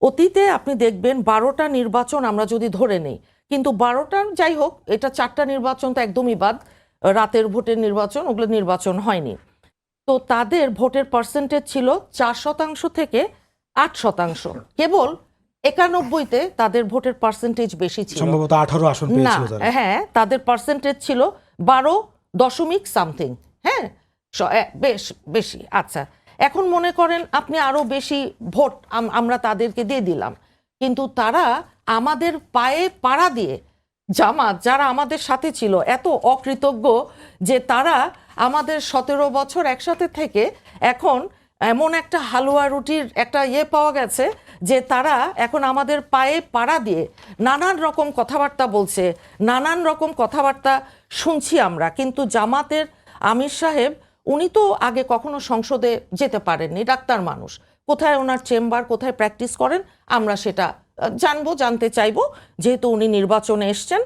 অতীতে আপনি দেখবেন 12টা নির্বাচন আমরা যদি ধরে নেই, কিন্তু 12টা যাই হোক, এটা 4টা নির্বাচন তো একদমই বাদ, রাতের ভোটের নির্বাচন, ওগুলো নির্বাচন হয়নি। তো তাদের ভোটের পার্সেন্টেজ ছিল 4% থেকে 8%। কেবল 91-তে তাদের ভোটের পার্সেন্টেজ বেশি ছিল, সম্ভবত 18 আসন পেয়েছিল তারা। হ্যাঁ, তাদের পার্সেন্টেজ ছিল 12 দশমিক সামথিং। হ্যাঁ, বেশ বেশি। আচ্ছা, এখন মনে করেন আপনি আরো বেশি ভোট আমরা তাদেরকে দিয়ে দিলাম, কিন্তু তারা আমাদের পায়ে পাড়া দিয়ে, জামাত যারা আমাদের সাথে ছিল এত অকৃতজ্ঞ যে তারা আমাদের 17 বছর একসাথে থেকে এখন এমন একটা হালুয়া রুটির একটা পাওয়া গেছে যে তারা এখন আমাদের পায়ে পাড়া দিয়ে নানান রকম কথাবার্তা বলছে, নানান রকম কথাবার্তা শুনছি আমরা। কিন্তু জামাতের আমির সাহেব, উনি তো আগে কখনো সংসদে যেতে পারেননি, ডাক্তার মানুষ, কোথায় ওনার চেম্বার, কোথায় প্র্যাকটিস করেন আমরা সেটা জানতে চাইবো, যেহেতু উনি নির্বাচনে এসছেন।